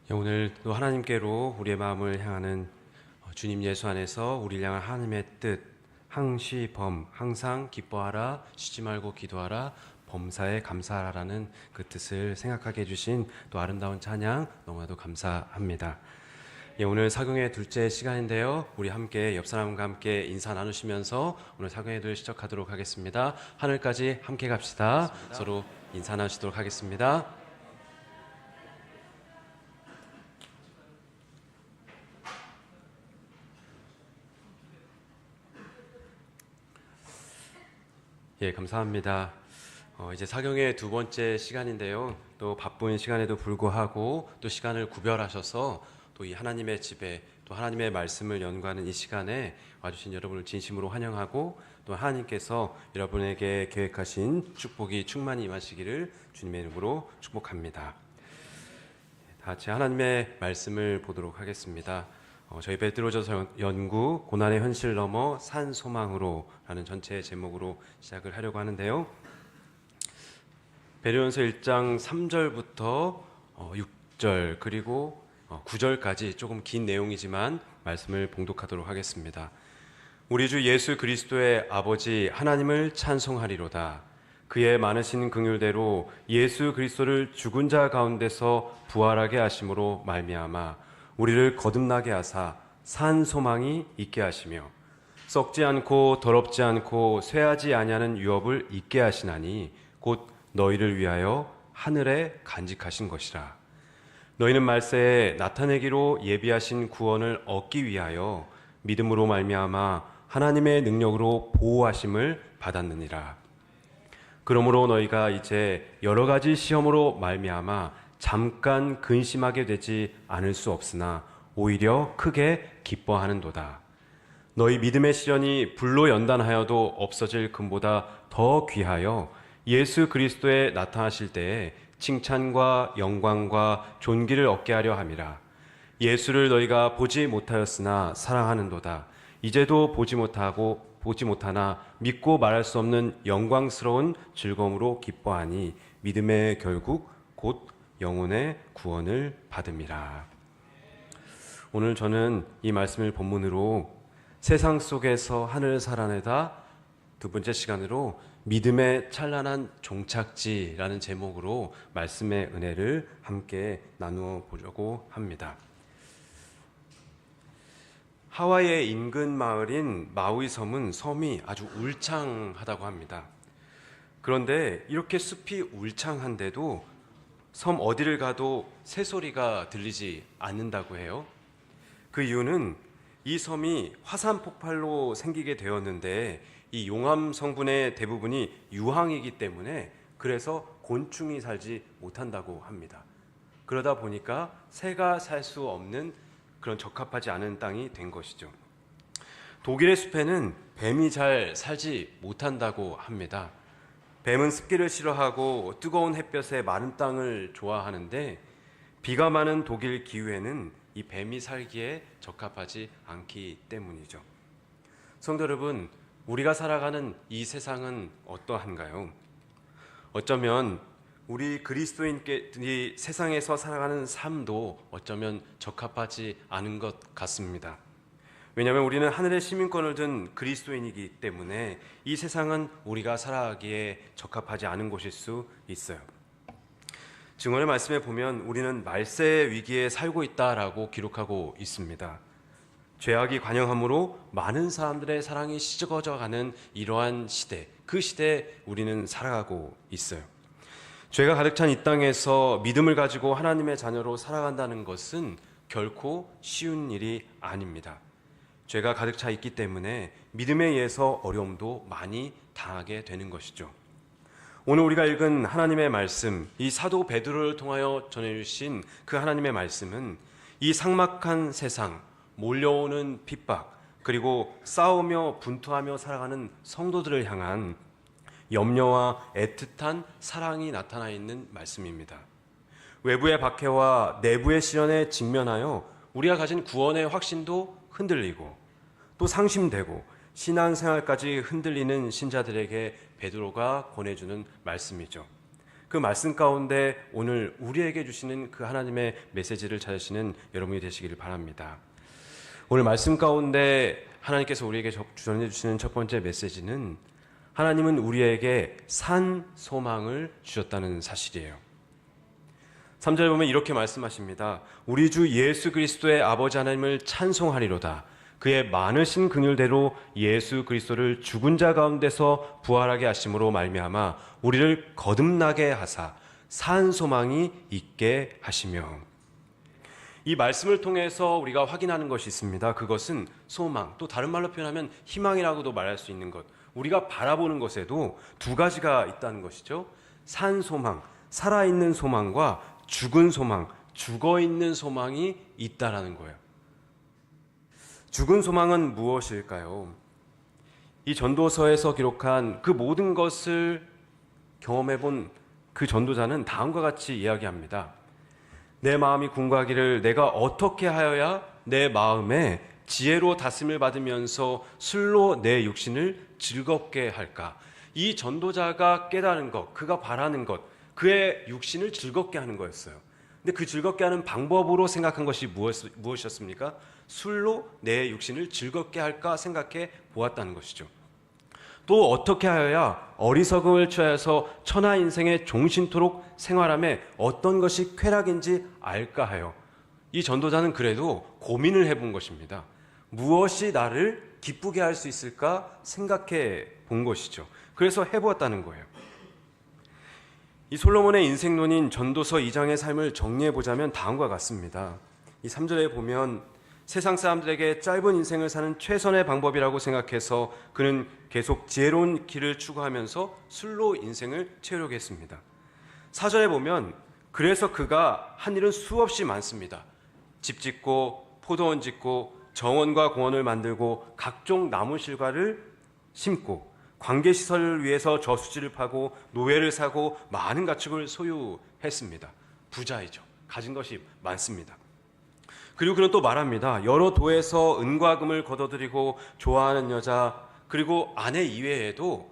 오늘 또 하나님께로 우리의 마음을 향하는 주님 예수 안에서 우리를 향한 하나님의 뜻, 항시범, 항상 기뻐하라, 쉬지 말고 기도하라, 범사에 감사하라는 그 뜻을 생각하게 해주신 또 아름다운 찬양 너무나도 감사합니다. 오늘 사경의 둘째 시간인데요, 우리 함께 옆 사람과 함께 인사 나누시면서 오늘 사경의 둘 시작하도록 하겠습니다. 하늘까지 함께 갑시다. 서로 인사 나누시도록 하겠습니다. 감사합니다. 이제 사경의 두 번째 시간인데요. 또 바쁜 시간에도 불구하고 또 시간을 구별하셔서 또 이 하나님의 집에 또 하나님의 말씀을 연구하는 이 시간에 와주신 여러분을 진심으로 환영하고 또 하나님께서 여러분에게 계획하신 축복이 충만히 임하시기를 주님의 이름으로 축복합니다. 다 같이 하나님의 말씀을 보도록 하겠습니다. 저희 베드로전서 연구 고난의 현실 넘어 산 소망으로 라는 전체 제목으로 시작을 하려고 하는데요. 베드로전서 1장 3절부터 6절 그리고 9절까지 조금 긴 내용이지만 말씀을 봉독하도록 하겠습니다. 우리 주 예수 그리스도의 아버지 하나님을 찬송하리로다. 그의 많으신 긍휼대로 예수 그리스도를 죽은 자 가운데서 부활하게 하심으로 말미암아 우리를 거듭나게 하사 산 소망이 있게 하시며 썩지 않고 더럽지 않고 쇠하지 아니하는 유업을 있게 하시나니 곧 너희를 위하여 하늘에 간직하신 것이라. 너희는 말세에 나타내기로 예비하신 구원을 얻기 위하여 믿음으로 말미암아 하나님의 능력으로 보호하심을 받았느니라. 그러므로 너희가 이제 여러 가지 시험으로 말미암아 잠깐 근심하게 되지 않을 수 없으나 오히려 크게 기뻐하는도다. 너희 믿음의 시련이 불로 연단하여도 없어질 금보다 더 귀하여 예수 그리스도에 나타나실 때에 칭찬과 영광과 존귀를 얻게 하려 함이라. 예수를 너희가 보지 못하였으나 사랑하는도다. 이제도 보지 못하나 믿고 말할 수 없는 영광스러운 즐거움으로 기뻐하니 믿음의 결국 곧 영혼의 구원을 받음이라. 오늘 저는 이 말씀을 본문으로 세상 속에서 하늘을 살아내다 두 번째 시간으로 믿음의 찬란한 종착지라는 제목으로 말씀의 은혜를 함께 나누어 보려고 합니다. 하와이의 인근 마을인 마우이 섬은 섬이 아주 울창하다고 합니다. 그런데 이렇게 숲이 울창한데도 섬 어디를 가도 새소리가 들리지 않는다고 해요. 그 이유는 이 섬이 화산 폭발로 생기게 되었는데 이 용암 성분의 대부분이 유황이기 때문에 그래서 곤충이 살지 못한다고 합니다. 그러다 보니까 새가 살 수 없는 그런 적합하지 않은 땅이 된 것이죠. 독일의 숲에는 뱀이 잘 살지 못한다고 합니다. 뱀은 습기를 싫어하고 뜨거운 햇볕에 마른 땅을 좋아하는데 비가 많은 독일 기후에는 이 뱀이 살기에 적합하지 않기 때문이죠. 성도 여러분, 우리가 살아가는 이 세상은 어떠한가요? 어쩌면 우리 그리스도인들이 세상에서 살아가는 삶도 어쩌면 적합하지 않은 것 같습니다. 왜냐하면 우리는 하늘의 시민권을 든 그리스도인이기 때문에 이 세상은 우리가 살아가기에 적합하지 않은 곳일 수 있어요. 증언의 말씀에 보면 우리는 말세의 위기에 살고 있다라고 기록하고 있습니다. 죄악이 관영함으로 많은 사람들의 사랑이 씻어져가는 이러한 시대, 그 시대에 우리는 살아가고 있어요. 죄가 가득 찬 이 땅에서 믿음을 가지고 하나님의 자녀로 살아간다는 것은 결코 쉬운 일이 아닙니다. 죄가 가득 차 있기 때문에 믿음에 의해서 어려움도 많이 당하게 되는 것이죠. 오늘 우리가 읽은 하나님의 말씀, 이 사도 베드로를 통하여 전해주신 그 하나님의 말씀은 이 삭막한 세상, 몰려오는 핍박, 그리고 싸우며 분투하며 살아가는 성도들을 향한 염려와 애틋한 사랑이 나타나 있는 말씀입니다. 외부의 박해와 내부의 시련에 직면하여 우리가 가진 구원의 확신도 흔들리고 또 상심되고 신앙생활까지 흔들리는 신자들에게 베드로가 권해주는 말씀이죠. 그 말씀 가운데 오늘 우리에게 주시는 그 하나님의 메시지를 찾으시는 여러분이 되시기를 바랍니다. 오늘 말씀 가운데 하나님께서 우리에게 전해주시는 첫 번째 메시지는 하나님은 우리에게 산 소망을 주셨다는 사실이에요. 3절에 보면 이렇게 말씀하십니다. 우리 주 예수 그리스도의 아버지 하나님을 찬송하리로다. 그의 많으신 긍휼대로 예수 그리스도를 죽은 자 가운데서 부활하게 하심으로 말미암아 우리를 거듭나게 하사 산 소망이 있게 하시며. 이 말씀을 통해서 우리가 확인하는 것이 있습니다. 그것은 소망, 또 다른 말로 표현하면 희망이라고도 말할 수 있는 것, 우리가 바라보는 것에도 두 가지가 있다는 것이죠. 산 소망, 살아있는 소망과 죽은 소망, 죽어있는 소망이 있다라는 거예요. 죽은 소망은 무엇일까요? 이 전도서에서 기록한 그 모든 것을 경험해본 그 전도자는 다음과 같이 이야기합니다. 내 마음이 궁구하기를 내가 어떻게 하여야 내 마음에 지혜로 다스림을 받으면서 술로 내 육신을 즐겁게 할까? 이 전도자가 깨달은 것, 그가 바라는 것, 그의 육신을 즐겁게 하는 거였어요. 근데 그 즐겁게 하는 방법으로 생각한 것이 무엇이었습니까? 술로 내 육신을 즐겁게 할까 생각해 보았다는 것이죠. 또 어떻게 하여야 어리석음을 취하여서 천하 인생의 종신토록 생활함에 어떤 것이 쾌락인지 알까 하여 이 전도자는 그래도 고민을 해본 것입니다. 무엇이 나를 기쁘게 할 수 있을까 생각해 본 것이죠. 그래서 해보았다는 거예요. 이 솔로몬의 인생론인 전도서 2장의 삶을 정리해보자면 다음과 같습니다. 이 3절에 보면 세상 사람들에게 짧은 인생을 사는 최선의 방법이라고 생각해서 그는 계속 지혜로운 길을 추구하면서 술로 인생을 채우려고 했습니다. 4절에 보면 그래서 그가 한 일은 수없이 많습니다. 집 짓고 포도원 짓고 정원과 공원을 만들고 각종 나무실과를 심고 관계시설을 위해서 저수지를 파고 노예를 사고 많은 가축을 소유했습니다. 부자이죠. 가진 것이 많습니다. 그리고 그는 또 말합니다. 여러 도에서 은과 금을 거둬들이고 좋아하는 여자, 그리고 아내 이외에도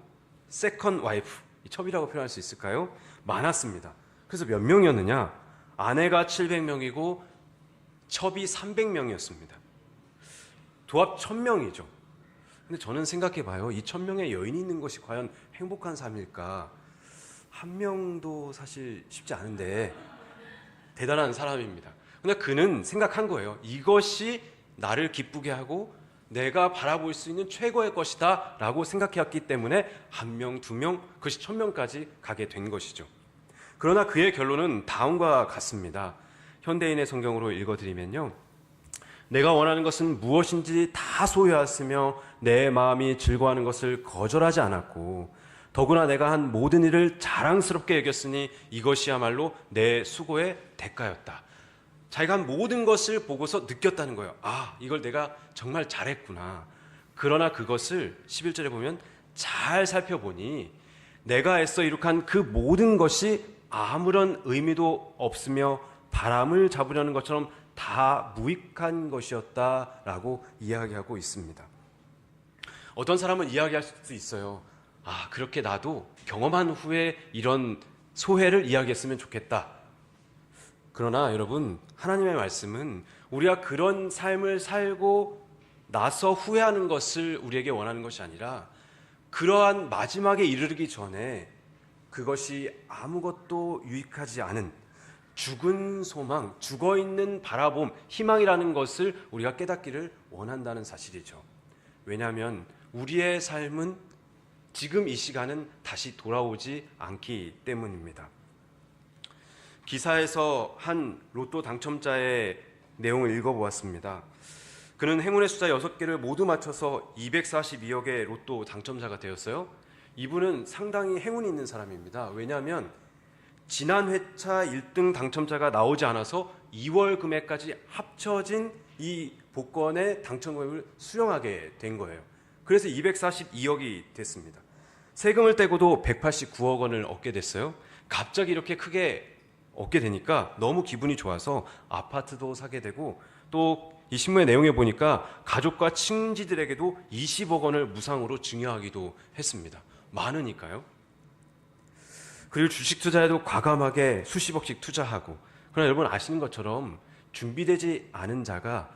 세컨 와이프, 첩이라고 표현할 수 있을까요? 많았습니다. 그래서 몇 명이었느냐? 아내가 700명이고 첩이 300명이었습니다. 도합 1000명이죠. 근데 저는 생각해봐요. 이 1000명의 여인이 있는 것이 과연 행복한 삶일까? 한 명도 사실 쉽지 않은데 대단한 사람입니다. 근데 그는 생각한 거예요. 이것이 나를 기쁘게 하고 내가 바라볼 수 있는 최고의 것이다 라고 생각해왔기 때문에 1명, 2명, 그것이 1000명까지 가게 된 것이죠. 그러나 그의 결론은 다음과 같습니다. 현대인의 성경으로 읽어드리면요. 내가 원하는 것은 무엇인지 다 소유하였으며 내 마음이 즐거워하는 것을 거절하지 않았고 더구나 내가 한 모든 일을 자랑스럽게 여겼으니 이것이야말로 내 수고의 대가였다. 자기가 한 모든 것을 보고서 느꼈다는 거예요. 아, 이걸 내가 정말 잘했구나. 그러나 그것을 11절에 보면 잘 살펴보니 내가 애써 이룩한 그 모든 것이 아무런 의미도 없으며 바람을 잡으려는 것처럼 다 무익한 것이었다라고 이야기하고 있습니다. 어떤 사람은 이야기할 수 있어요. 아, 그렇게 나도 경험한 후에 이런 소회를 이야기했으면 좋겠다. 그러나 여러분, 하나님의 말씀은 우리가 그런 삶을 살고 나서 후회하는 것을 우리에게 원하는 것이 아니라 그러한 마지막에 이르기 전에 그것이 아무것도 유익하지 않은 죽은 소망, 죽어있는 바라봄, 희망이라는 것을 우리가 깨닫기를 원한다는 사실이죠. 왜냐하면 우리의 삶은 지금 이 시간은 다시 돌아오지 않기 때문입니다. 기사에서 한 로또 당첨자의 내용을 읽어보았습니다. 그는 행운의 숫자 6개를 모두 맞춰서 242억의 로또 당첨자가 되었어요. 이분은 상당히 행운이 있는 사람입니다. 왜냐하면 지난 회차 1등 당첨자가 나오지 않아서 2월 금액까지 합쳐진 이 복권의 당첨금을 수령하게 된 거예요. 그래서 242억이 됐습니다. 세금을 떼고도 189억 원을 얻게 됐어요. 갑자기 이렇게 크게 얻게 되니까 너무 기분이 좋아서 아파트도 사게 되고 또 이 신문의 내용에 보니까 가족과 친지들에게도 20억 원을 무상으로 증여하기도 했습니다. 많으니까요. 그리고 주식 투자에도 과감하게 수십억씩 투자하고, 그러나 여러분 아시는 것처럼 준비되지 않은 자가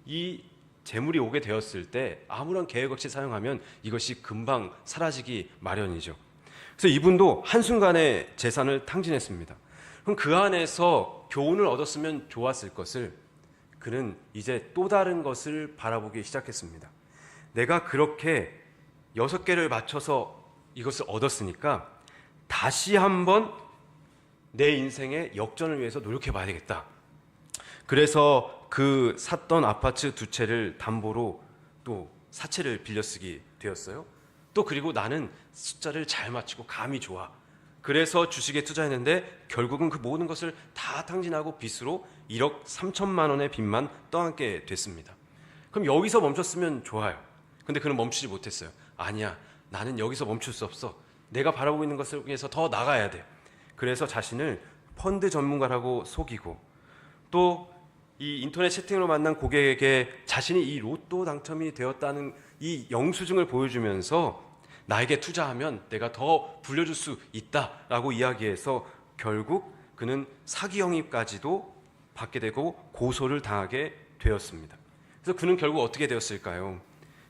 이 재물이 오게 되었을 때 아무런 계획 없이 사용하면 이것이 금방 사라지기 마련이죠. 그래서 이분도 한순간에 재산을 탕진했습니다. 그럼 그 안에서 교훈을 얻었으면 좋았을 것을 그는 이제 또 다른 것을 바라보기 시작했습니다. 내가 그렇게 6개를 맞춰서 이것을 얻었으니까 다시 한번 내 인생의 역전을 위해서 노력해 봐야 되겠다. 그래서 그 샀던 아파트 2채를 담보로 또 4채를 빌려 쓰게 되었어요. 또 그리고 나는 숫자를 잘 맞추고 감이 좋아. 그래서 주식에 투자했는데 결국은 그 모든 것을 다 탕진하고 빚으로 1억 3천만 원의 빚만 떠안게 됐습니다. 그럼 여기서 멈췄으면 좋아요. 근데 그는 멈추지 못했어요. 아니야, 나는 여기서 멈출 수 없어. 내가 바라보고 있는 것을 위해서 더 나가야 돼. 그래서 자신을 펀드 전문가라고 속이고, 또 이 인터넷 채팅으로 만난 고객에게 자신이 이 로또 당첨이 되었다는 이 영수증을 보여주면서 나에게 투자하면 내가 더 불려줄 수 있다라고 이야기해서 결국 그는 사기 형입까지도 받게 되고 고소를 당하게 되었습니다. 그래서 그는 결국 어떻게 되었을까요?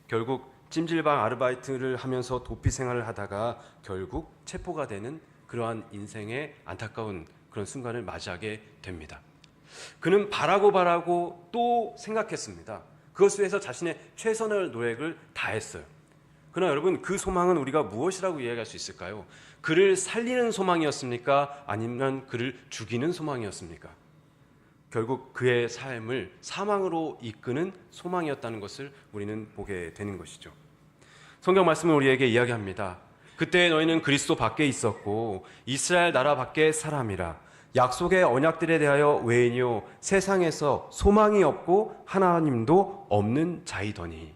결국 찜질방 아르바이트를 하면서 도피 생활을 하다가 결국 체포가 되는 그러한 인생의 안타까운 그런 순간을 맞이하게 됩니다. 그는 바라고 또 생각했습니다. 그것을 위해서 자신의 최선의 노력을 다했어요. 그러나 여러분, 그 소망은 우리가 무엇이라고 이야기할 수 있을까요? 그를 살리는 소망이었습니까? 아니면 그를 죽이는 소망이었습니까? 결국 그의 삶을 사망으로 이끄는 소망이었다는 것을 우리는 보게 되는 것이죠. 성경 말씀은 우리에게 이야기합니다. 그때 너희는 그리스도 밖에 있었고 이스라엘 나라 밖에 사람이라. 약속의 언약들에 대하여 외인이요 세상에서 소망이 없고 하나님도 없는 자이더니.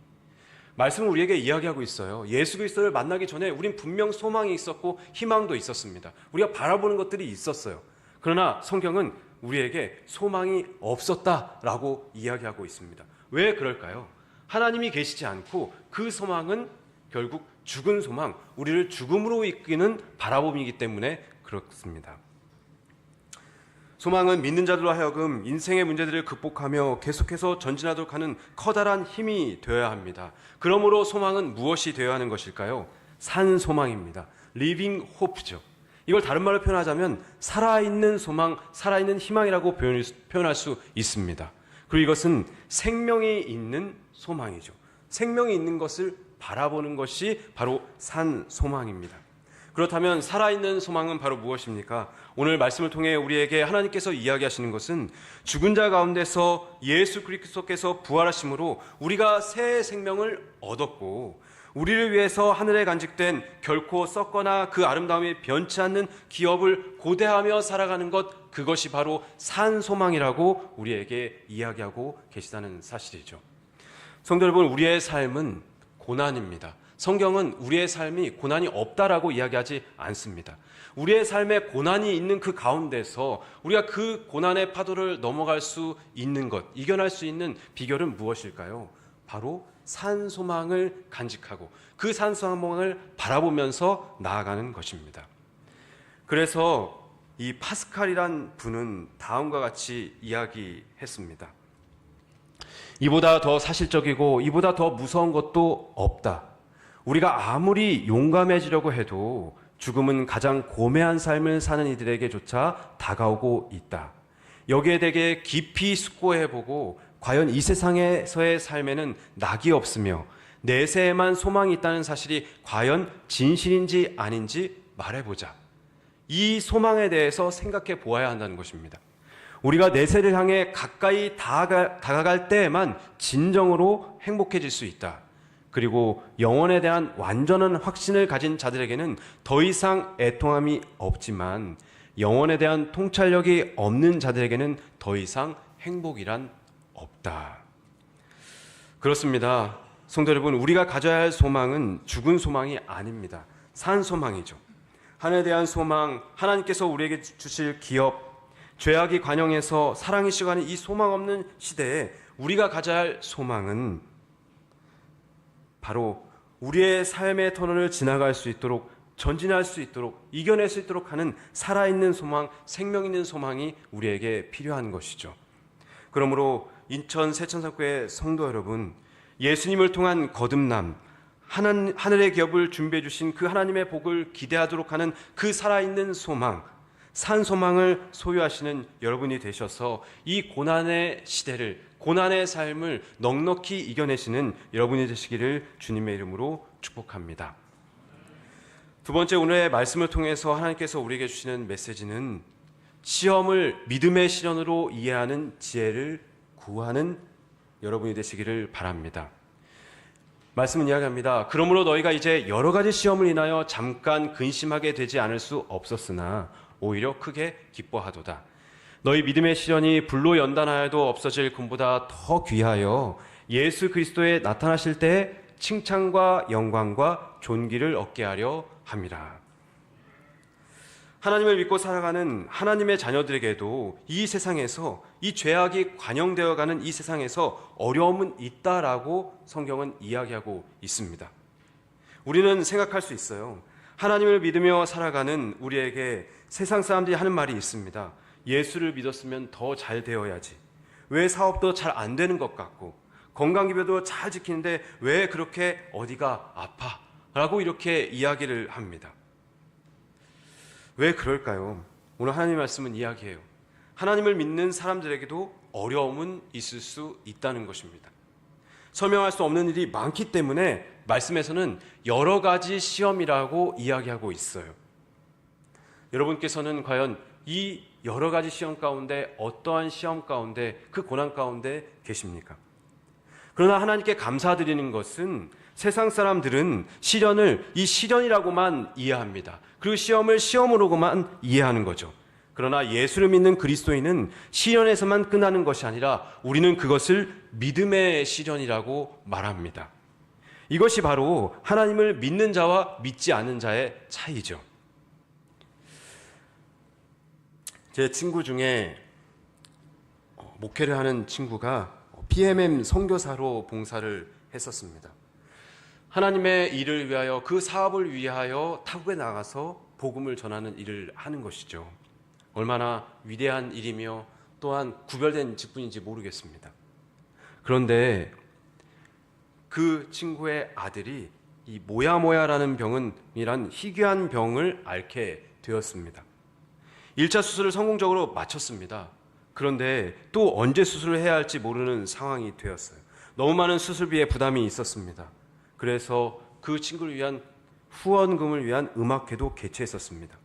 말씀은 우리에게 이야기하고 있어요. 예수 그리스도를 만나기 전에 우린 분명 소망이 있었고 희망도 있었습니다. 우리가 바라보는 것들이 있었어요. 그러나 성경은 우리에게 소망이 없었다라고 이야기하고 있습니다. 왜 그럴까요? 하나님이 계시지 않고 그 소망은 결국 죽은 소망, 우리를 죽음으로 이끄는 바라봄이기 때문에 그렇습니다. 소망은 믿는 자들로 하여금 인생의 문제들을 극복하며 계속해서 전진하도록 하는 커다란 힘이 되어야 합니다. 그러므로 소망은 무엇이 되어야 하는 것일까요? 산 소망입니다. Living hope죠. 이걸 다른 말로 표현하자면 살아있는 소망, 살아있는 희망이라고 표현할 수 있습니다. 그리고 이것은 생명이 있는 소망이죠. 생명이 있는 것을 바라보는 것이 바로 산 소망입니다. 그렇다면 살아있는 소망은 바로 무엇입니까? 오늘 말씀을 통해 우리에게 하나님께서 이야기하시는 것은 죽은 자 가운데서 예수 그리스도께서 부활하심으로 우리가 새 생명을 얻었고, 우리를 위해서 하늘에 간직된 결코 썩거나 그 아름다움이 변치 않는 기업을 고대하며 살아가는 것, 그것이 바로 산 소망이라고 우리에게 이야기하고 계시다는 사실이죠. 성도 여러분, 우리의 삶은 고난입니다. 성경은 우리의 삶이 고난이 없다라고 이야기하지 않습니다. 우리의 삶에 고난이 있는 그 가운데서 우리가 그 고난의 파도를 넘어갈 수 있는 것, 이겨낼 수 있는 비결은 무엇일까요? 바로 산 소망을 간직하고 그 산 소망을 바라보면서 나아가는 것입니다. 그래서 이 파스칼이란 분은 다음과 같이 이야기했습니다. 이보다 더 사실적이고 이보다 더 무서운 것도 없다. 우리가 아무리 용감해지려고 해도 죽음은 가장 고매한 삶을 사는 이들에게조차 다가오고 있다. 여기에 대해 깊이 숙고해보고 과연 이 세상에서의 삶에는 낙이 없으며 내세에만 소망이 있다는 사실이 과연 진실인지 아닌지 말해보자. 이 소망에 대해서 생각해 보아야 한다는 것입니다. 우리가 내세를 향해 가까이 다가갈 때에만 진정으로 행복해질 수 있다. 그리고 영혼에 대한 완전한 확신을 가진 자들에게는 더 이상 애통함이 없지만 영혼에 대한 통찰력이 없는 자들에게는 더 이상 행복이란 없다. 그렇습니다. 성도 여러분, 우리가 가져야 할 소망은 죽은 소망이 아닙니다. 산 소망이죠. 하늘에 대한 소망, 하나님께서 우리에게 주실 기업, 죄악이 관영해서 사랑이 식어가는 이 소망 없는 시대에 우리가 가져야 할 소망은 바로 우리의 삶의 터널을 지나갈 수 있도록 전진할 수 있도록, 이겨낼 수 있도록 하는 살아있는 소망, 생명 있는 소망이 우리에게 필요한 것이죠. 그러므로 인천 세천사교회 성도 여러분, 예수님을 통한 거듭남, 하늘의 기업을 준비해 주신 그 하나님의 복을 기대하도록 하는 그 살아있는 소망, 산 소망을 소유하시는 여러분이 되셔서 이 고난의 시대를, 고난의 삶을 넉넉히 이겨내시는 여러분이 되시기를 주님의 이름으로 축복합니다. 두 번째, 오늘의 말씀을 통해서 하나님께서 우리에게 주시는 메시지는 시험을 믿음의 시련으로 이해하는 지혜를 구하는 여러분이 되시기를 바랍니다. 말씀은 이야기합니다. 그러므로 너희가 이제 여러 가지 시험을 인하여 잠깐 근심하게 되지 않을 수 없었으나 오히려 크게 기뻐하도다. 너희 믿음의 시련이 불로 연단하여도 없어질 금보다 더 귀하여 예수 그리스도에 나타나실 때 칭찬과 영광과 존귀를 얻게 하려 함이라. 하나님을 믿고 살아가는 하나님의 자녀들에게도 이 세상에서, 이 죄악이 관영되어가는 이 세상에서 어려움은 있다라고 성경은 이야기하고 있습니다. 우리는 생각할 수 있어요. 하나님을 믿으며 살아가는 우리에게 세상 사람들이 하는 말이 있습니다. 예수를 믿었으면 더 잘 되어야지. 왜 사업도 잘 안 되는 것 같고, 건강기별도 잘 지키는데 왜 그렇게 어디가 아파? 라고 이렇게 이야기를 합니다. 왜 그럴까요? 오늘 하나님의 말씀은 이야기해요. 하나님을 믿는 사람들에게도 어려움은 있을 수 있다는 것입니다. 설명할 수 없는 일이 많기 때문에 말씀에서는 여러 가지 시험이라고 이야기하고 있어요. 여러분께서는 과연 이 여러 가지 시험 가운데 어떠한 시험 가운데, 그 고난 가운데 계십니까? 그러나 하나님께 감사드리는 것은 세상 사람들은 시련을 이 시련이라고만 이해합니다. 그리고 시험을 시험으로만 이해하는 거죠. 그러나 예수를 믿는 그리스도인은 시련에서만 끝나는 것이 아니라 우리는 그것을 믿음의 시련이라고 말합니다. 이것이 바로 하나님을 믿는 자와 믿지 않는 자의 차이죠. 제 친구 중에 목회를 하는 친구가 PMM 선교사로 봉사를 했었습니다. 하나님의 일을 위하여, 그 사업을 위하여 타국에 나가서 복음을 전하는 일을 하는 것이죠. 얼마나 위대한 일이며 또한 구별된 직분인지 모르겠습니다. 그런데 그 친구의 아들이 이 모야모야라는 병이란 희귀한 병을 앓게 되었습니다. 1차 수술을 성공적으로 마쳤습니다. 그런데 또 언제 수술을 해야 할지 모르는 상황이 되었어요. 너무 많은 수술비에 부담이 있었습니다. 그래서 그 친구를 위한 후원금을 위한 음악회도 개최했었습니다.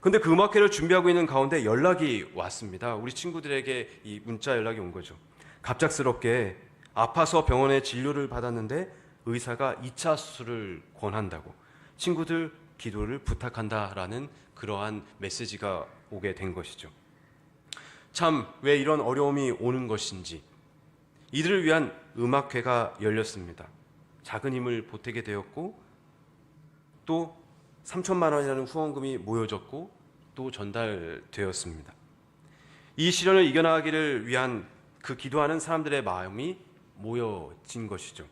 그런데 그 음악회를 준비하고 있는 가운데 연락이 왔습니다. 우리 친구들에게 이 문자 연락이 온 거죠. 갑작스럽게 아파서 병원에 진료를 받았는데 의사가 2차 수술을 권한다고, 친구들 기도를 부탁한다라는 그러한 메시지가 오게 된 것이죠. 참, 왜 이런 어려움이 오는 것인지. 이들을 위한 음악회가 열렸습니다. 작은 힘을 보태게 되었고, 또 3천만 원이라는 후원금이 모여졌고, 또 전달되었습니다. 이 시련을 이겨나가기를 위한 그 기도하는 사람들의 마음이 모여진 것이죠.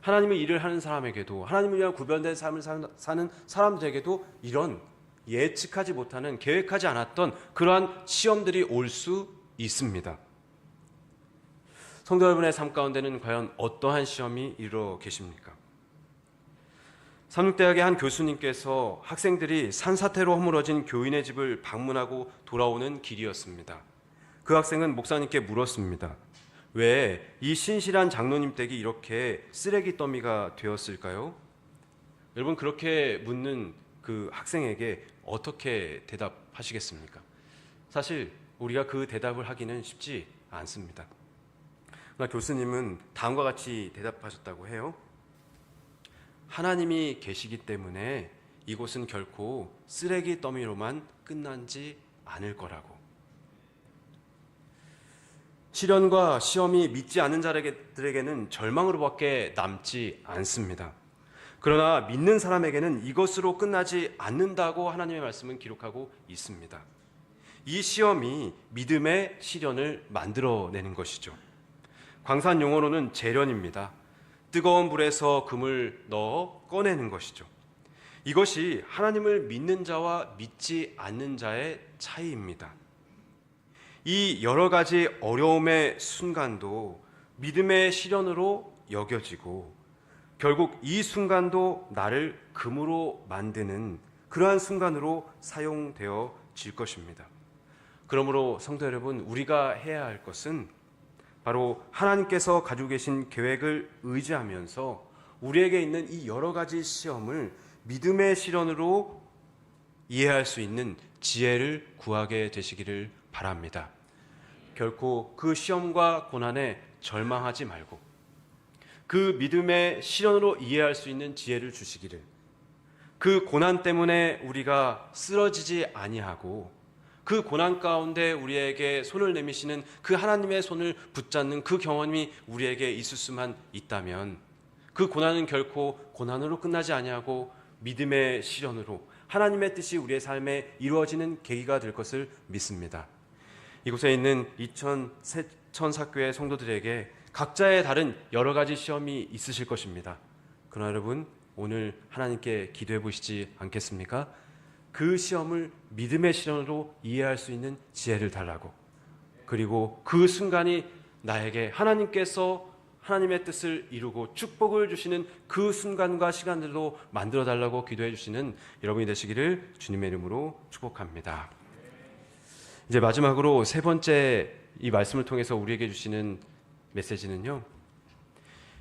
하나님의 일을 하는 사람에게도, 하나님을 위한 구별된 삶을 사는 사람들에게도 이런 예측하지 못하는, 계획하지 않았던 그러한 시험들이 올 수 있습니다. 성도 여러분의 삶 가운데는 과연 어떠한 시험이 이루어 계십니까? 삼육대학의 한 교수님께서 학생들이 산사태로 허물어진 교인의 집을 방문하고 돌아오는 길이었습니다. 그 학생은 목사님께 물었습니다. 왜 이 신실한 장로님 댁이 이렇게 쓰레기 더미가 되었을까요? 여러분, 그렇게 묻는 그 학생에게 어떻게 대답하시겠습니까? 사실 우리가 그 대답을 하기는 쉽지 않습니다. 그러나 교수님은 다음과 같이 대답하셨다고 해요. 하나님이 계시기 때문에 이곳은 결코 쓰레기 더미로만 끝나지 않을 거라고. 시련과 시험이 믿지 않는 자들에게는 절망으로밖에 남지 않습니다. 그러나 믿는 사람에게는 이것으로 끝나지 않는다고 하나님의 말씀은 기록하고 있습니다. 이 시험이 믿음의 시련을 만들어내는 것이죠. 광산 용어로는 재련입니다. 뜨거운 불에서 금을 넣어 꺼내는 것이죠. 이것이 하나님을 믿는 자와 믿지 않는 자의 차이입니다. 이 여러 가지 어려움의 순간도 믿음의 시련으로 여겨지고 결국 이 순간도 나를 금으로 만드는 그러한 순간으로 사용되어질 것입니다. 그러므로 성도 여러분, 우리가 해야 할 것은 바로 하나님께서 가지고 계신 계획을 의지하면서 우리에게 있는 이 여러 가지 시험을 믿음의 시련으로 이해할 수 있는 지혜를 구하게 되시기를 바랍니다. 결코 그 시험과 고난에 절망하지 말고 그 믿음의 시련으로 이해할 수 있는 지혜를 주시기를, 그 고난 때문에 우리가 쓰러지지 아니하고 그 고난 가운데 우리에게 손을 내미시는 그 하나님의 손을 붙잡는 그 경험이 우리에게 있을 수만 있다면 그 고난은 결코 고난으로 끝나지 아니하고 믿음의 시련으로 하나님의 뜻이 우리의 삶에 이루어지는 계기가 될 것을 믿습니다. 이곳에 있는 이천 세천사교회 성도들에게 각자의 다른 여러 가지 시험이 있으실 것입니다. 그러나 여러분, 오늘 하나님께 기도해 보시지 않겠습니까? 그 시험을 믿음의 시련으로 이해할 수 있는 지혜를 달라고, 그리고 그 순간이 나에게 하나님께서 하나님의 뜻을 이루고 축복을 주시는 그 순간과 시간들로 만들어 달라고 기도해 주시는 여러분이 되시기를 주님의 이름으로 축복합니다. 이제 마지막으로 세 번째 이 말씀을 통해서 우리에게 주시는 메시지는요,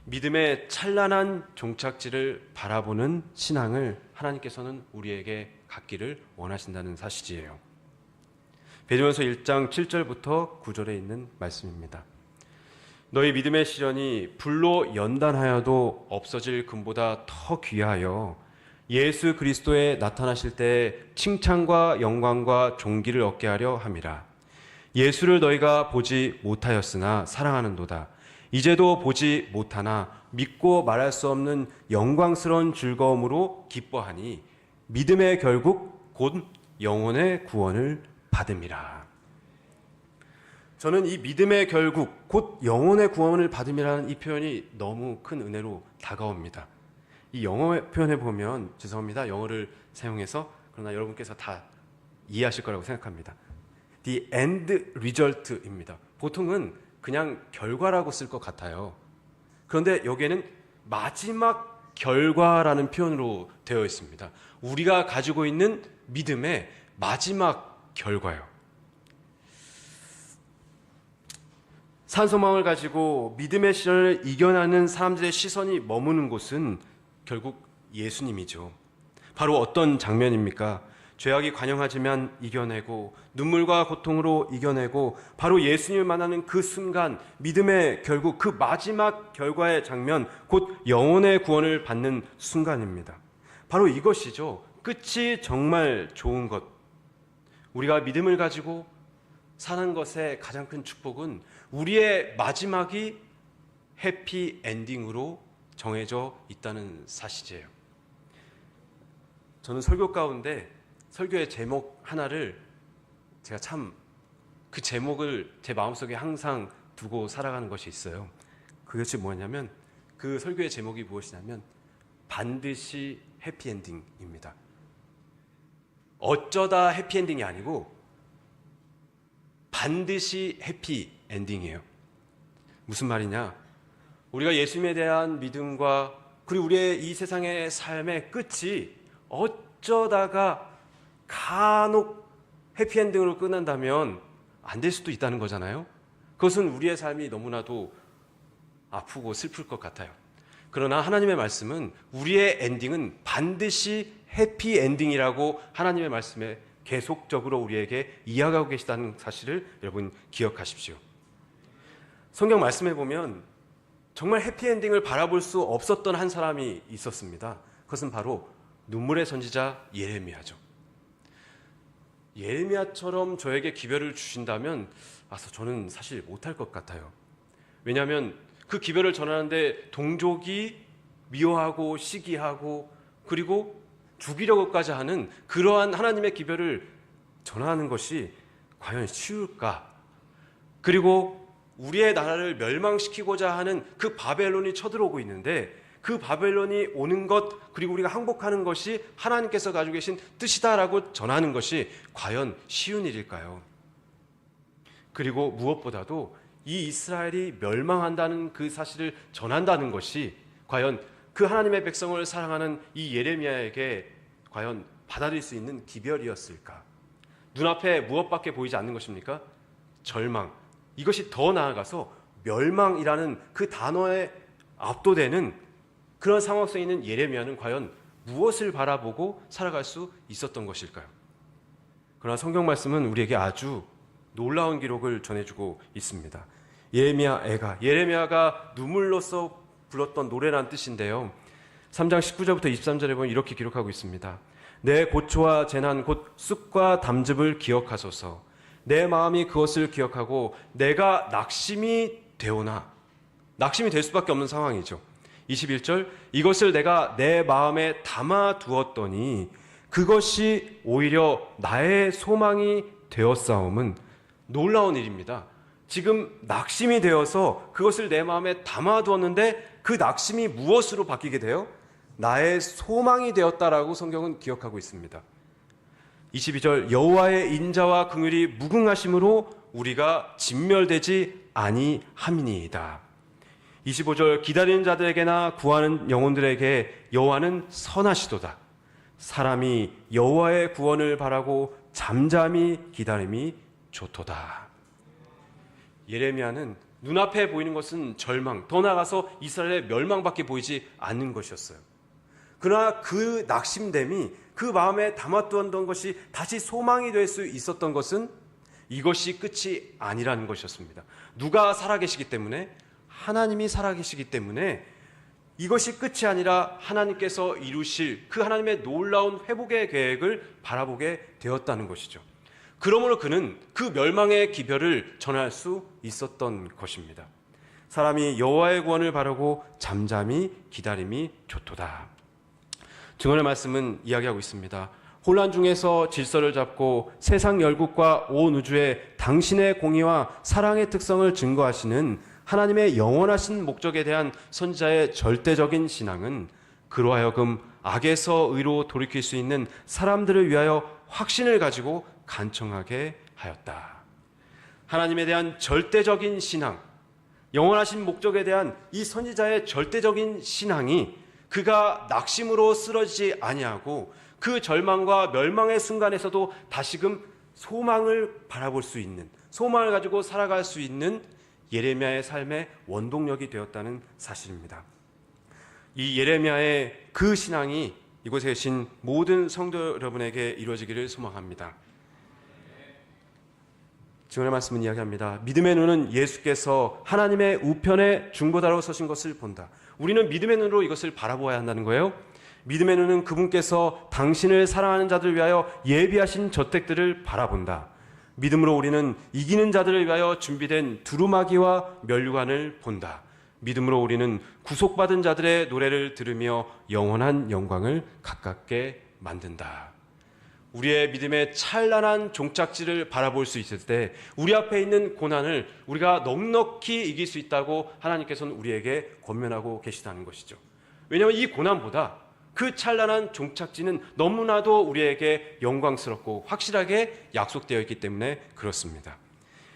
믿음의 찬란한 종착지를 바라보는 신앙을 하나님께서는 우리에게 갖기를 원하신다는 사실이에요. 베드로전서 1장 7절부터 9절에 있는 말씀입니다. 너희 믿음의 시련이 불로 연단하여도 없어질 금보다 더 귀하여 예수 그리스도에 나타나실 때 칭찬과 영광과 존귀를 얻게 하려 함이라. 예수를 너희가 보지 못하였으나 사랑하는도다. 이제도 보지 못하나 믿고 말할 수 없는 영광스러운 즐거움으로 기뻐하니 믿음의 결국 곧 영혼의 구원을 받음이라. 저는 이 믿음의 결국 곧 영혼의 구원을 받음이라는 이 표현이 너무 큰 은혜로 다가옵니다. 이 영어 표현에 보면, 죄송합니다, 영어를 사용해서, 그러나 여러분께서 다 이해하실 거라고 생각합니다. The end result입니다. 보통은 그냥 결과라고 쓸 것 같아요. 그런데 여기에는 마지막 결과라는 표현으로 되어 있습니다. 우리가 가지고 있는 믿음의 마지막 결과요. 산소망을 가지고 믿음의 시련을 이겨나는 사람들의 시선이 머무는 곳은 결국 예수님이죠. 바로 어떤 장면입니까? 죄악이 관영하지만 이겨내고 눈물과 고통으로 이겨내고 바로 예수님을 만나는 그 순간, 믿음의 결국 그 마지막 결과의 장면, 곧 영혼의 구원을 받는 순간입니다. 바로 이것이죠. 끝이 정말 좋은 것. 우리가 믿음을 가지고 사는 것의 가장 큰 축복은 우리의 마지막이 해피 엔딩으로 정해져 있다는 사실이에요. 저는 설교 가운데 설교의 제목 하나를 제가 참 그 제목을 제 마음속에 항상 두고 살아가는 것이 있어요. 그것이 뭐냐면, 그 설교의 제목이 무엇이냐면 반드시 해피엔딩입니다. 어쩌다 해피엔딩이 아니고 반드시 해피엔딩이에요. 무슨 말이냐? 우리가 예수님에 대한 믿음과 그리고 우리의 이 세상의 삶의 끝이 어쩌다가 간혹 해피엔딩으로 끝난다면 안 될 수도 있다는 거잖아요. 그것은 우리의 삶이 너무나도 아프고 슬플 것 같아요. 그러나 하나님의 말씀은 우리의 엔딩은 반드시 해피엔딩이라고 하나님의 말씀에 계속적으로 우리에게 이야기하고 계시다는 사실을 여러분 기억하십시오. 성경 말씀에 보면 정말 해피엔딩을 바라볼 수 없었던 한 사람이 있었습니다. 그것은 바로 눈물의 선지자 예레미야죠. 예레미야처럼 저에게 기별을 주신다면 저는 사실 못할 것 같아요. 왜냐하면 그 기별을 전하는데 동족이 미워하고 시기하고 그리고 죽이려고까지 하는 그러한 하나님의 기별을 전하는 것이 과연 쉬울까? 그리고 우리의 나라를 멸망시키고자 하는 그 바벨론이 쳐들어오고 있는데 그 바벨론이 오는 것, 그리고 우리가 항복하는 것이 하나님께서 가지고 계신 뜻이다라고 전하는 것이 과연 쉬운 일일까요? 그리고 무엇보다도 이 이스라엘이 멸망한다는 그 사실을 전한다는 것이 과연 그 하나님의 백성을 사랑하는 이 예레미야에게 과연 받아들일 수 있는 기별이었을까? 눈앞에 무엇밖에 보이지 않는 것입니까? 절망. 이것이 더 나아가서 멸망이라는 그 단어에 압도되는 그런 상황 속에 있는 예레미야는 과연 무엇을 바라보고 살아갈 수 있었던 것일까요? 그러나 성경 말씀은 우리에게 아주 놀라운 기록을 전해주고 있습니다. 예레미야가 눈물로써 불렀던 노래라는 뜻인데요. 3장 19절부터 23절에 보면 이렇게 기록하고 있습니다. 내 고초와 재난 곧 쑥과 담즙을 기억하소서. 내 마음이 그것을 기억하고 내가 낙심이 되오나, 낙심이 될 수밖에 없는 상황이죠. 21절, 이것을 내가 내 마음에 담아두었더니 그것이 오히려 나의 소망이 되었사옴은. 놀라운 일입니다. 지금 낙심이 되어서 그것을 내 마음에 담아두었는데 그 낙심이 무엇으로 바뀌게 돼요? 나의 소망이 되었다라고 성경은 기억하고 있습니다. 22절, 여호와의 인자와 긍휼이 무궁하심으로 우리가 진멸되지 아니함이니이다. 25절, 기다리는 자들에게나 구하는 영혼들에게 여호와는 선하시도다. 사람이 여호와의 구원을 바라고 잠잠히 기다림이 좋도다. 예레미야는 눈앞에 보이는 것은 절망, 더 나아가서 이스라엘의 멸망밖에 보이지 않는 것이었어요. 그러나 그 낙심됨이 그 마음에 담아두었던 것이 다시 소망이 될 수 있었던 것은 이것이 끝이 아니라는 것이었습니다. 누가 살아계시기 때문에? 하나님이 살아계시기 때문에 이것이 끝이 아니라 하나님께서 이루실 그 하나님의 놀라운 회복의 계획을 바라보게 되었다는 것이죠. 그러므로 그는 그 멸망의 기별을 전할 수 있었던 것입니다. 사람이 여호와의 구원을 바라고 잠잠히 기다림이 좋도다. 증언의 말씀은 이야기하고 있습니다. 혼란 중에서 질서를 잡고 세상 열국과 온 우주에 당신의 공의와 사랑의 특성을 증거하시는 하나님의 영원하신 목적에 대한 선지자의 절대적인 신앙은 그로 하여금 악에서 의로 돌이킬 수 있는 사람들을 위하여 확신을 가지고 간청하게 하였다. 하나님에 대한 절대적인 신앙, 영원하신 목적에 대한 이 선지자의 절대적인 신앙이 그가 낙심으로 쓰러지지 아니하고 그 절망과 멸망의 순간에서도 다시금 소망을 바라볼 수 있는, 소망을 가지고 살아갈 수 있는 예레미야의 삶의 원동력이 되었다는 사실입니다. 이 예레미야의 그 신앙이 이곳에 계신 모든 성도 여러분에게 이루어지기를 소망합니다. 지금의 말씀은 이야기합니다. 믿음의 눈은 예수께서 하나님의 우편에 중보자로 서신 것을 본다. 우리는 믿음의 눈으로 이것을 바라보아야 한다는 거예요. 믿음의 눈은 그분께서 당신을 사랑하는 자들을 위하여 예비하신 저택들을 바라본다. 믿음으로 우리는 이기는 자들을 위하여 준비된 두루마기와 면류관을 본다. 믿음으로 우리는 구속받은 자들의 노래를 들으며 영원한 영광을 가깝게 만든다. 우리의 믿음의 찬란한 종착지를 바라볼 수 있을 때 우리 앞에 있는 고난을 우리가 넉넉히 이길 수 있다고 하나님께서는 우리에게 권면하고 계시다는 것이죠. 왜냐하면 이 고난보다 그 찬란한 종착지는 너무나도 우리에게 영광스럽고 확실하게 약속되어 있기 때문에 그렇습니다.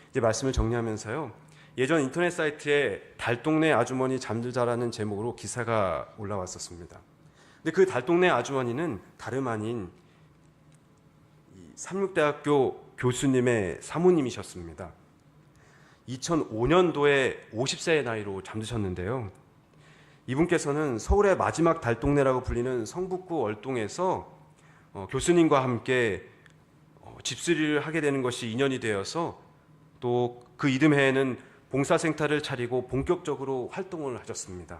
이제 말씀을 정리하면서요. 예전 인터넷 사이트에 달동네 아주머니 잠들자라는 제목으로 기사가 올라왔었습니다. 근데 그 달동네 아주머니는 다름 아닌 삼육대학교 교수님의 사모님이셨습니다. 2005년도에 50세의 나이로 잠드셨는데요. 이분께서는 서울의 마지막 달동네라고 불리는 성북구 얼동에서 교수님과 함께 집수리를 하게 되는 것이 인연이 되어서 또 그 이듬해에는 봉사센터를 차리고 본격적으로 활동을 하셨습니다.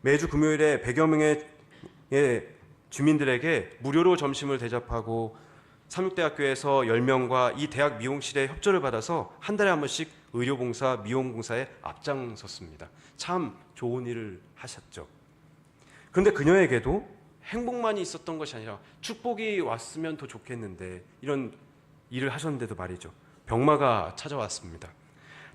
매주 금요일에 100여 명의 주민들에게 무료로 점심을 대접하고 삼육대학교에서 10명과 이 대학 미용실의 협조를 받아서 한 달에 한 번씩 의료봉사, 미용봉사에 앞장섰습니다. 참 좋은 일을 하셨죠. 그런데 그녀에게도 행복만이 있었던 것이 아니라 축복이 왔으면 더 좋겠는데 이런 일을 하셨는데도 말이죠. 병마가 찾아왔습니다.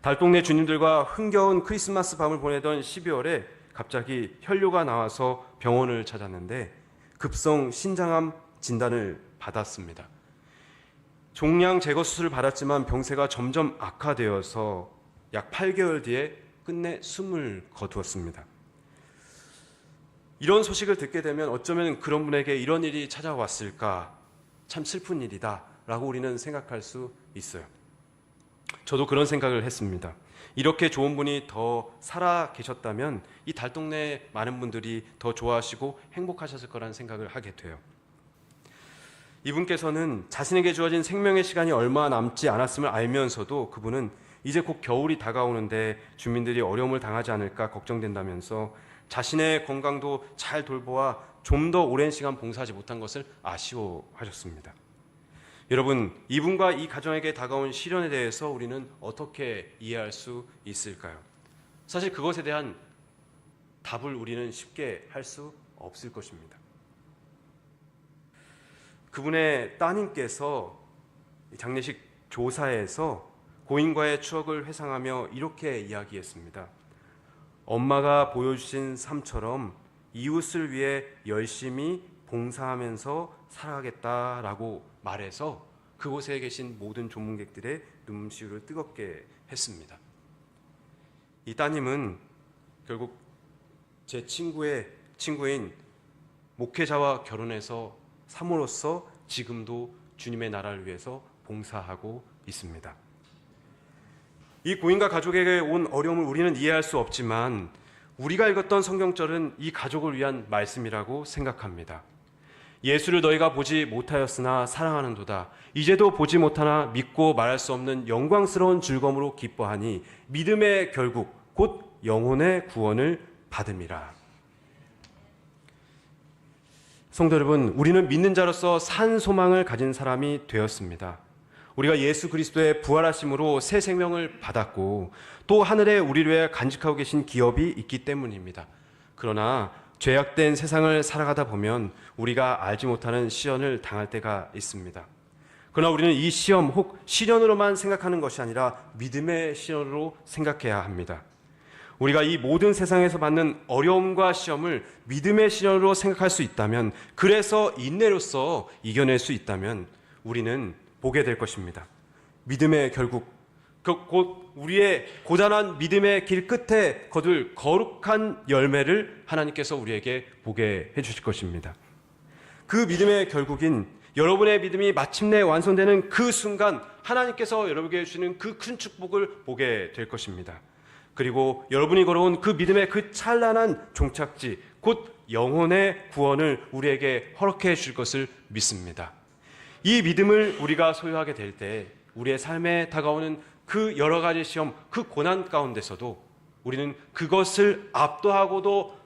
달동네 주님들과 흥겨운 크리스마스 밤을 보내던 12월에 갑자기 혈뇨가 나와서 병원을 찾았는데 급성 신장암 진단을 받았습니다. 종양 제거 수술을 받았지만 병세가 점점 악화되어서 약 8개월 뒤에 끝내 숨을 거두었습니다. 이런 소식을 듣게 되면 어쩌면 그런 분에게 이런 일이 찾아왔을까, 참 슬픈 일이다 라고 우리는 생각할 수 있어요. 저도 그런 생각을 했습니다. 이렇게 좋은 분이 더 살아 계셨다면 이 달동네 많은 분들이 더 좋아하시고 행복하셨을 거라는 생각을 하게 돼요. 이분께서는 자신에게 주어진 생명의 시간이 얼마 남지 않았음을 알면서도 그분은 이제 곧 겨울이 다가오는데 주민들이 어려움을 당하지 않을까 걱정된다면서 자신의 건강도 잘 돌보아 좀 더 오랜 시간 봉사하지 못한 것을 아쉬워하셨습니다. 여러분, 이분과 이 가정에게 다가온 시련에 대해서 우리는 어떻게 이해할 수 있을까요? 사실 그것에 대한 답을 우리는 쉽게 할 수 없을 것입니다. 그분의 따님께서 장례식 조사에서 고인과의 추억을 회상하며 이렇게 이야기했습니다. 엄마가 보여주신 삶처럼 이웃을 위해 열심히 봉사하면서 살아가겠다라고 말해서 그곳에 계신 모든 조문객들의 눈시울을 뜨겁게 했습니다. 이 따님은 결국 제 친구인 목회자와 결혼해서 사모로서 지금도 주님의 나라를 위해서 봉사하고 있습니다. 이 고인과 가족에게 온 어려움을 우리는 이해할 수 없지만 우리가 읽었던 성경절은 이 가족을 위한 말씀이라고 생각합니다. 예수를 너희가 보지 못하였으나 사랑하는도다. 이제도 보지 못하나 믿고 말할 수 없는 영광스러운 즐거움으로 기뻐하니 믿음의 결국 곧 영혼의 구원을 받음이라. 성도 여러분, 우리는 믿는 자로서 산 소망을 가진 사람이 되었습니다. 우리가 예수 그리스도의 부활하심으로 새 생명을 받았고 또 하늘에 우리를 위해 간직하고 계신 기업이 있기 때문입니다. 그러나 죄악된 세상을 살아가다 보면 우리가 알지 못하는 시련을 당할 때가 있습니다. 그러나 우리는 이 시험 혹 시련으로만 생각하는 것이 아니라 믿음의 시련으로 생각해야 합니다. 우리가 이 모든 세상에서 받는 어려움과 시험을 믿음의 시련으로 생각할 수 있다면, 그래서 인내로서 이겨낼 수 있다면 우리는 보게 될 것입니다. 믿음의 결국, 곧 우리의 고단한 믿음의 길 끝에 거둘 거룩한 열매를 하나님께서 우리에게 보게 해주실 것입니다. 그 믿음의 결국인 여러분의 믿음이 마침내 완성되는 그 순간 하나님께서 여러분에게 주시는 그 큰 축복을 보게 될 것입니다. 그리고 여러분이 걸어온 그 믿음의 그 찬란한 종착지, 곧 영혼의 구원을 우리에게 허락해 주실 것을 믿습니다. 이 믿음을 우리가 소유하게 될 때 우리의 삶에 다가오는 그 여러 가지 시험, 그 고난 가운데서도 우리는 그것을 압도하고도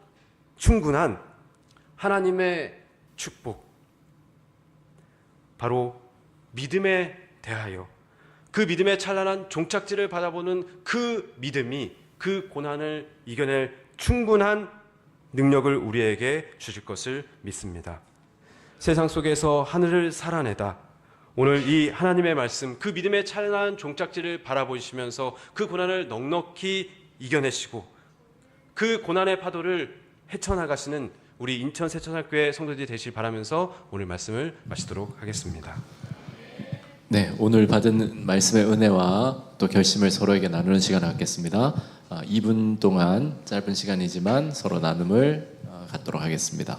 충분한 하나님의 축복, 바로 믿음에 대하여 그 믿음의 찬란한 종착지를 바라보는 그 믿음이 그 고난을 이겨낼 충분한 능력을 우리에게 주실 것을 믿습니다. 세상 속에서 하늘을 살아내다 오늘 이 하나님의 말씀, 그 믿음의 찬란한 종착지를 바라보시면서 그 고난을 넉넉히 이겨내시고 그 고난의 파도를 헤쳐나가시는 우리 인천 세천학교회 성도들이 되시길 바라면서 오늘 말씀을 마치도록 하겠습니다. 네, 오늘 받은 말씀의 은혜와 또 결심을 서로에게 나누는 시간을 갖겠습니다. 2분 동안 짧은 시간이지만 서로 나눔을 갖도록 하겠습니다.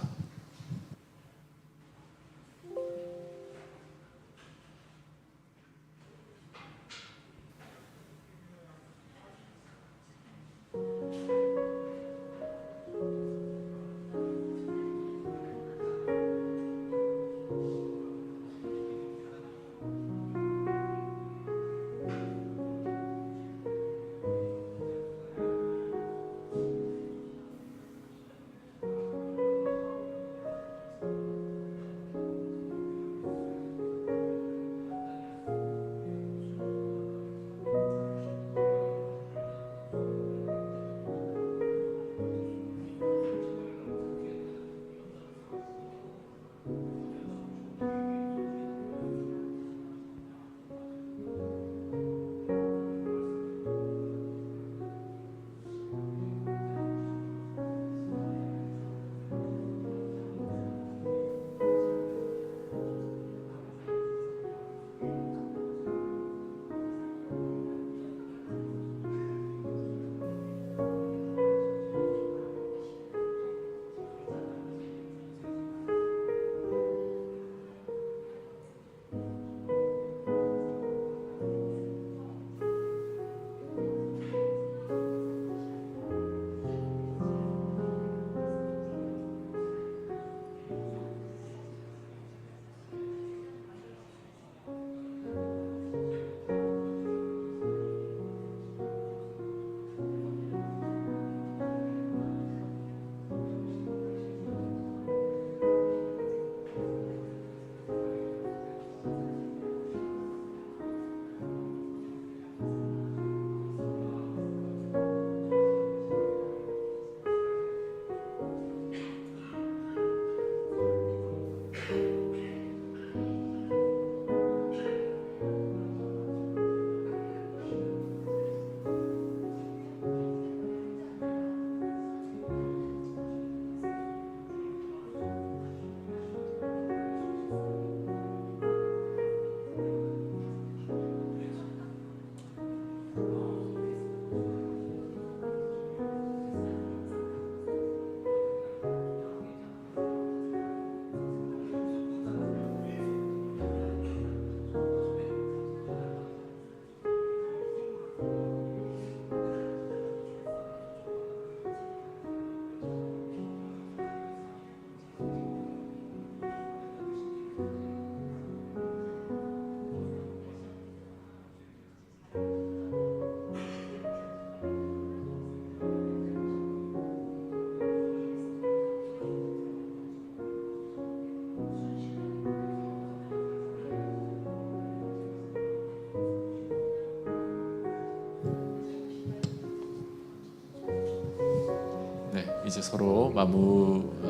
이제 서로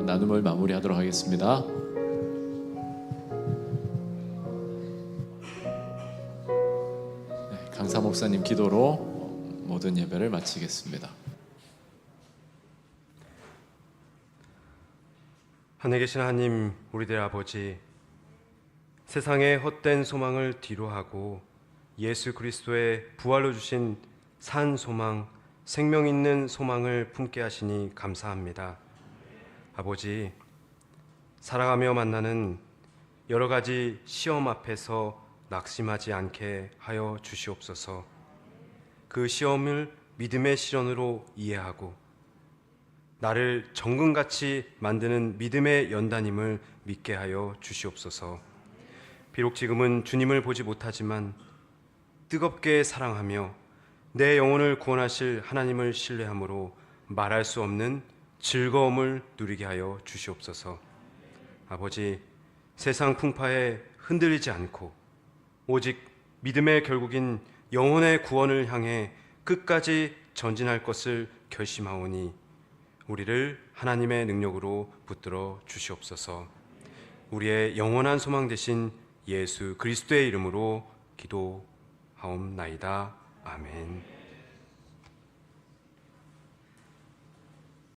나눔을 마무리하도록 하겠습니다. 네, 강사 목사님 기도로 모든 예배를 마치겠습니다. 하늘에 계신 하나님, 우리들 아버지, 세상의 헛된 소망을 뒤로하고 예수 그리스도의 부활로 주신 산 소망, 생명 있는 소망을 품게 하시니 감사합니다. 아버지, 살아가며 만나는 여러 가지 시험 앞에서 낙심하지 않게 하여 주시옵소서. 그 시험을 믿음의 시련으로 이해하고 나를 정금같이 만드는 믿음의 연단임을 믿게 하여 주시옵소서. 비록 지금은 주님을 보지 못하지만 뜨겁게 사랑하며 내 영혼을 구원하실 하나님을 신뢰함으로 말할 수 없는 즐거움을 누리게 하여 주시옵소서. 아버지, 세상 풍파에 흔들리지 않고 오직 믿음의 결국인 영혼의 구원을 향해 끝까지 전진할 것을 결심하오니 우리를 하나님의 능력으로 붙들어 주시옵소서. 우리의 영원한 소망 되신 예수 그리스도의 이름으로 기도하옵나이다. 아멘.